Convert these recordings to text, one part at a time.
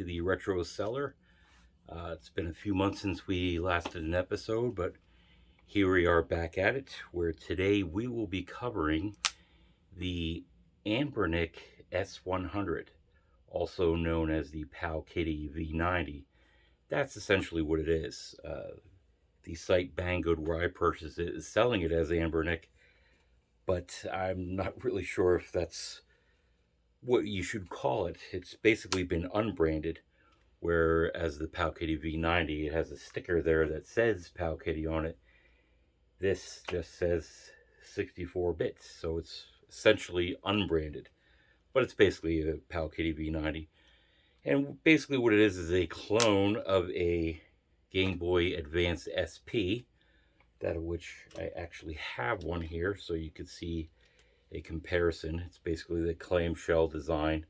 to the Retro Cellar. It's been a few months since we last did an episode, but here we are back at it, where today we will be covering the Anbernic S-100, also known as the Powkiddy v90. That's essentially what it is. The site Banggood, where I purchased it, is selling it as Anbernic, but I'm not really sure if that's what you should call it. It's basically been unbranded, whereas the Powkiddy v90, it has a sticker there that says Powkiddy on it. This just says 64 bits, so it's essentially unbranded, but it's basically a Powkiddy v90. And basically what it is a clone of a Game Boy Advance SP, that of which I actually have one here, so you could see a comparison. It's basically the clamshell design,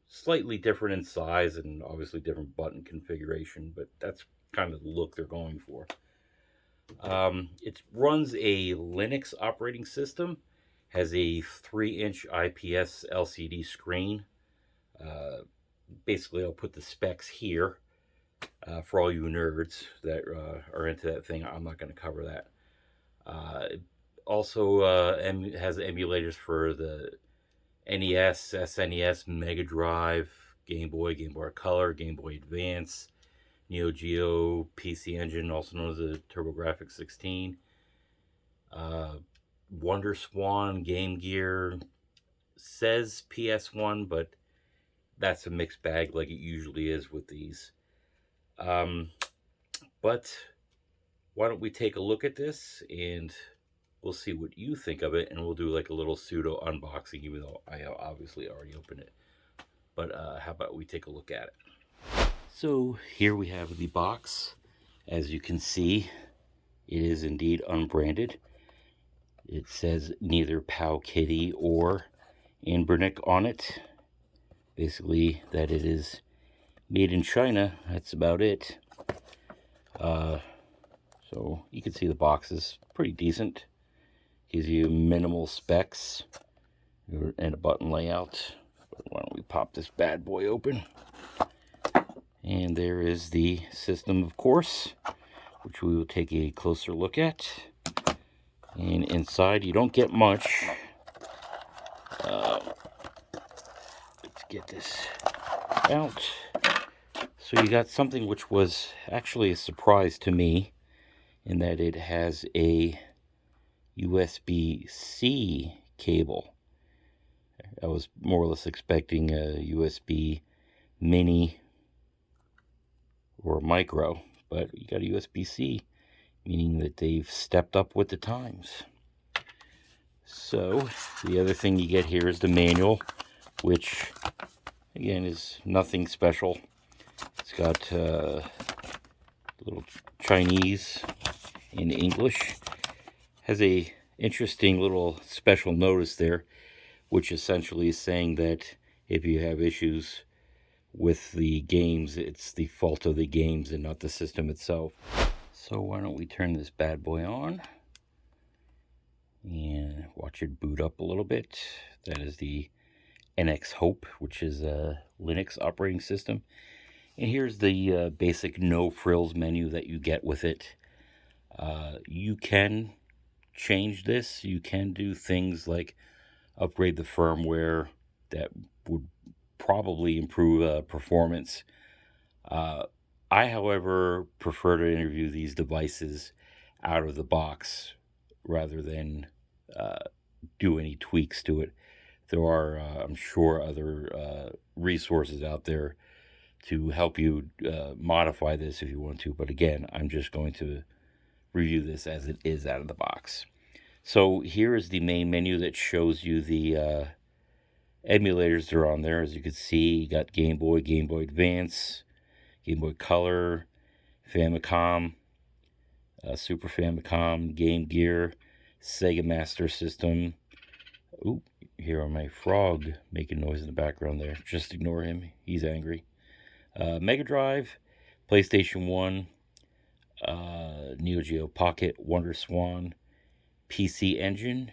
slightly different in size and obviously different button configuration, but that's kind of the look they're going for. It runs a Linux operating system, has a 3-inch IPS LCD screen. Basically, I'll put the specs here for all you nerds that are into that thing. I'm not going to cover that. It also has emulators for the NES, SNES, Mega Drive, Game Boy, Game Boy Color, Game Boy Advance, Neo Geo, PC Engine, also known as the TurboGrafx 16, Wonder Swan, Game Gear, says PS1, but that's a mixed bag like it usually is with these. But why don't we take a look at this and we'll see what you think of it, and we'll do like a little pseudo unboxing, even though I obviously already opened it. But how about we take a look at it? So here we have the box. As you can see, it is indeed unbranded. It says neither Powkiddy or Anbernic on it. Basically that it is made in China. That's about it. So you can see the box is pretty decent. Gives you minimal specs and a button layout. But why don't we pop this bad boy open? And there is the system, of course, which we will take a closer look at. And inside, you don't get much. Let's get this out. So you got something which was actually a surprise to me, in that it has a USB-C cable. I was more or less expecting a USB mini or micro, but you got a USB-C, meaning that they've stepped up with the times. So the other thing you get here is the manual, which again is nothing special. It's got little Chinese and English. Has a interesting little special notice there, which essentially is saying that if you have issues with the games, it's the fault of the games and not the system itself. So why don't we turn this bad boy on and watch it boot up a little bit. That is the NX Hope, which is a Linux operating system. And here's the basic no frills menu that you get with it. You can change this. You can do things like upgrade the firmware. That would probably improve performance. I, however, prefer to interview these devices out of the box rather than do any tweaks to it. There are, I'm sure, other resources out there to help you modify this if you want to. But again, I'm just going to review this as it is out of the box. So here is the main menu that shows you the emulators that are on there. As you can see, you got Game Boy, Game Boy Advance, Game Boy Color, Famicom, Super Famicom, Game Gear, Sega Master System. Ooh, hear my frog making noise in the background there. Just ignore him. He's angry. Mega Drive, PlayStation 1, Neo Geo Pocket, Wonder Swan, PC Engine.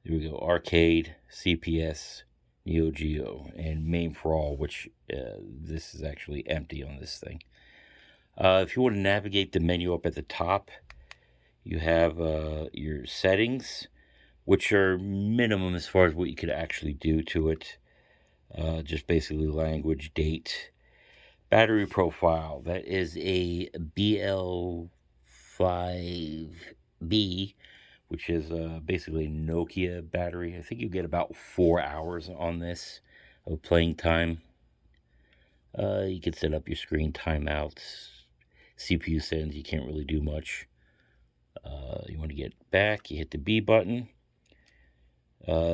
There we go. Arcade, CPS, Neo Geo, and MAME for all, which this is actually empty on this thing. If you want to navigate the menu up at the top, you have your settings, which are minimum as far as what you could actually do to it. Just basically language, date, battery profile. That is a BL5B, which is basically a Nokia battery. I think you get about 4 hours on this of playing time. You can set up your screen timeouts, CPU settings. You can't really do much. You want to get back, you hit the B button.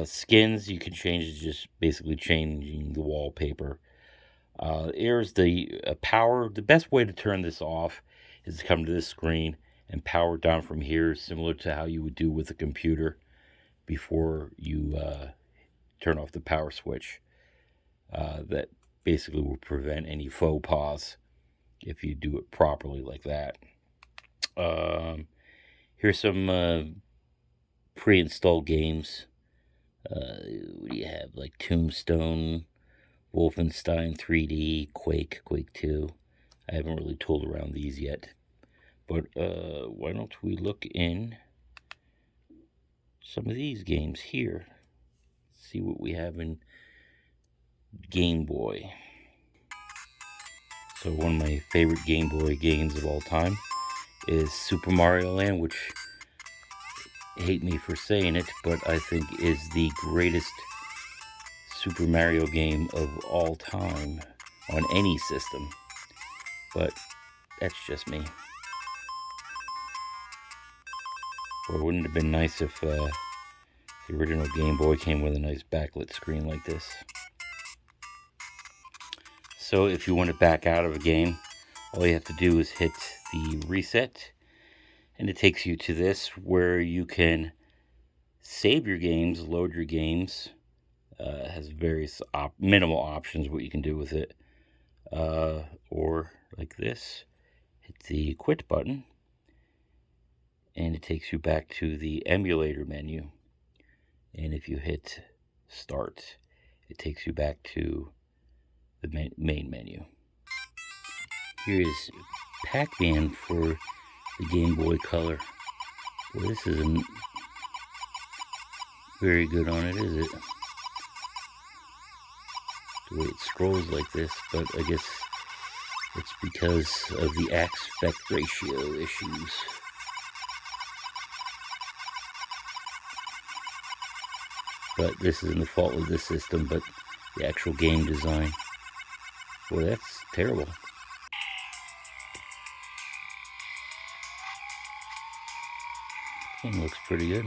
Skins, you can change, just basically changing the wallpaper. Here's the power. The best way to turn this off is to come to this screen and power down from here, similar to how you would do with a computer before you turn off the power switch. That basically will prevent any faux pas if you do it properly like that. Here's some pre-installed games. What do you have? Like Tombstone, Wolfenstein 3D, Quake 2. I haven't really tooled around these yet. But why don't we look in some of these games here? See what we have in Game Boy. So one of my favorite Game Boy games of all time is Super Mario Land, which, hate me for saying it, but I think is the greatest Super Mario game of all time on any system. But that's just me. Or wouldn't it have been nice if the original Game Boy came with a nice backlit screen like this? So if you want to back out of a game, all you have to do is hit the reset, and it takes you to this where you can save your games, load your games. It has various minimal options what you can do with it. Or like this, hit the quit button, and it takes you back to the emulator menu. And if you hit start, it takes you back to the main menu. Here's Pac-Man for the Game Boy Color. Well, this isn't very good on it, is it? The way it scrolls like this, but I guess it's because of the aspect ratio issues. But this isn't the fault of this system, but the actual game design. Boy, that's terrible. Game looks pretty good.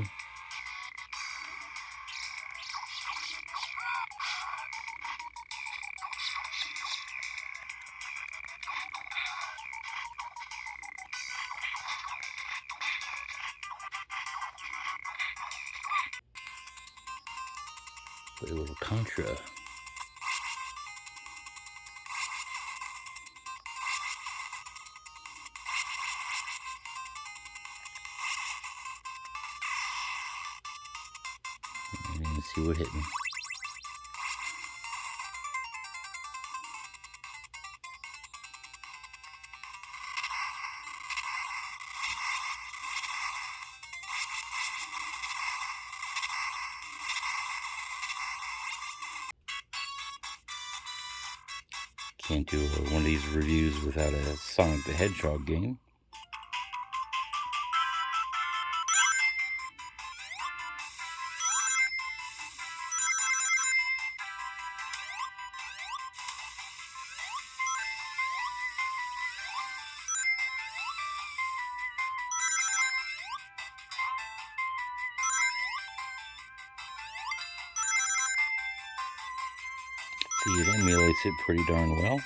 Play a little Contra. And see what hit me. Can't do one of these reviews without a Sonic the Hedgehog game. See, it emulates it pretty darn well.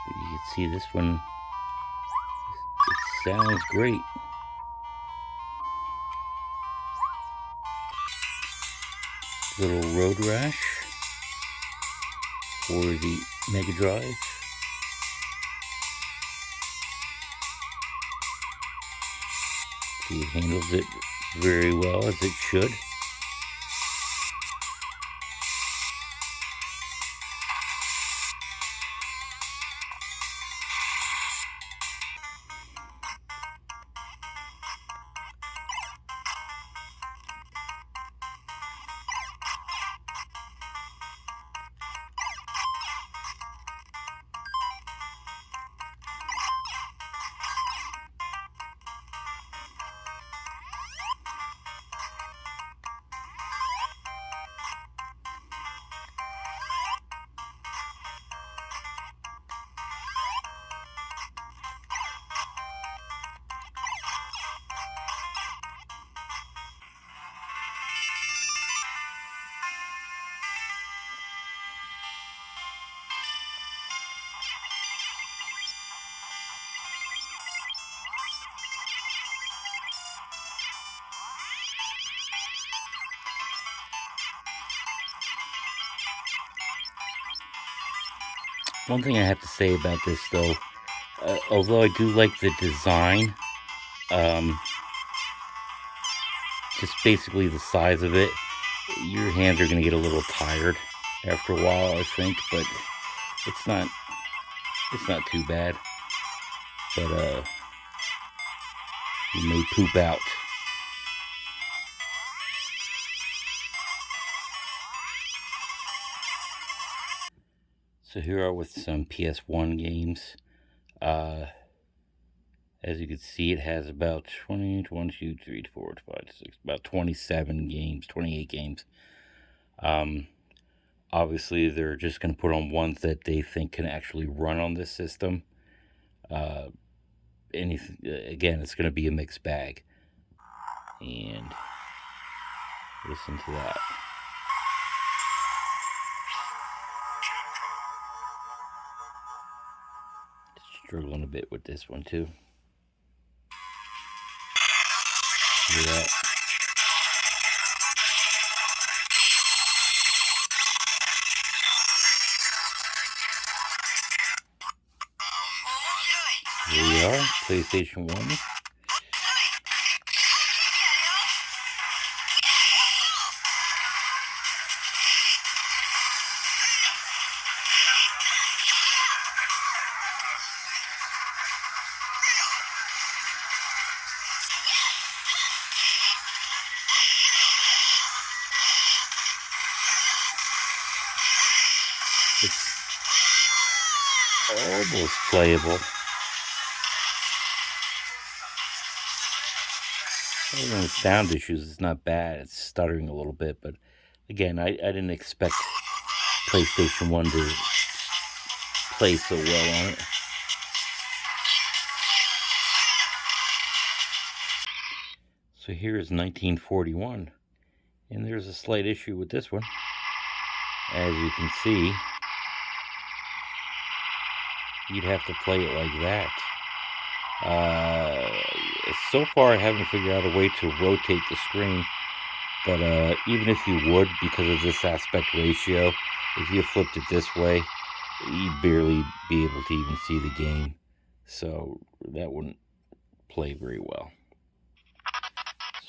You can see this one Sounds great. Little road rash for the Mega Drive. It handles it very well, as it should. One thing I have to say about this, though, although I do like the design, just basically the size of it, your hands are going to get a little tired after a while, I think, but it's not too bad. But you may poop out. So here are with some PS1 games. As you can see, it has about 20, 1, 2, 3, 4, 5, 6, about 27 games, 28 games. Obviously, they're just going to put on ones that they think can actually run on this system. Again, it's going to be a mixed bag. And listen to that. Struggling a bit with this one too. Hear that? Here we are, PlayStation 1. It's almost playable. Other than the sound issues, it's not bad. It's stuttering a little bit, but again, I didn't expect PlayStation 1 to play so well on it. So here is 1941, and there's a slight issue with this one. As you can see, you'd have to play it like that. So far I haven't figured out a way to rotate the screen, but even if you would, because of this aspect ratio, if you flipped it this way, you'd barely be able to even see the game, so that wouldn't play very well.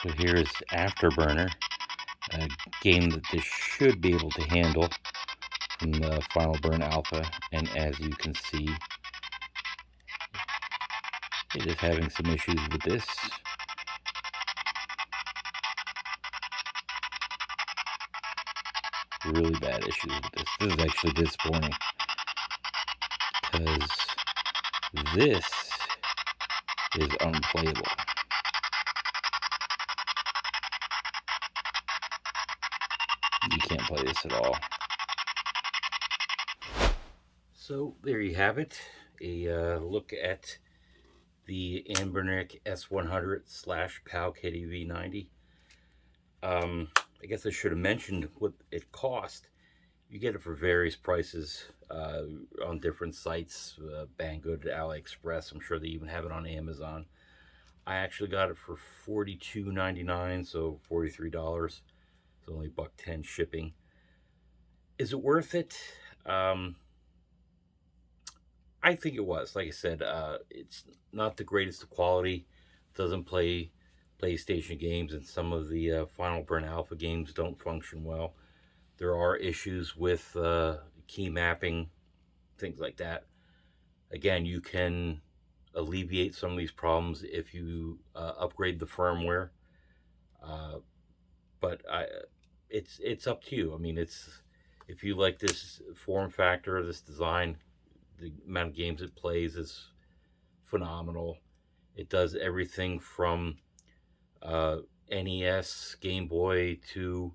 So here's Afterburner, a game that this should be able to handle from the Final Burn Alpha, and as you can see, it is having some issues with this. Really bad issues with this. This is actually disappointing, because this is unplayable. You can't play this at all. So there you have it, a look at the Anbernic S-100 / Powkiddy v90. I guess I should have mentioned what it cost. You get it for various prices on different sites, Banggood, AliExpress. I'm sure they even have it on Amazon. I actually got it for $42.99, so $43. It's only $1.10 shipping. Is it worth it? Um, I think it was. Like I said, it's not the greatest of quality. Doesn't play PlayStation games, and some of the Final Burn Alpha games don't function well. There are issues with key mapping, things like that. Again, you can alleviate some of these problems if you upgrade the firmware. Uh, but it's up to you. I mean, it's if you like this form factor, this design, the amount of games it plays is phenomenal. It does everything from uh, NES, Game Boy to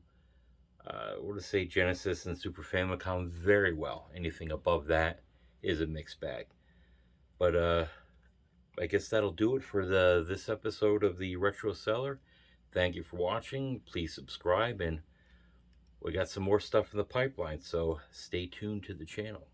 what to say, Genesis and Super Famicom very well. Anything above that is a mixed bag. But I guess that'll do it for the this episode of the Retro Seller. Thank you for watching. Please subscribe, and we got some more stuff in the pipeline, so stay tuned to the channel.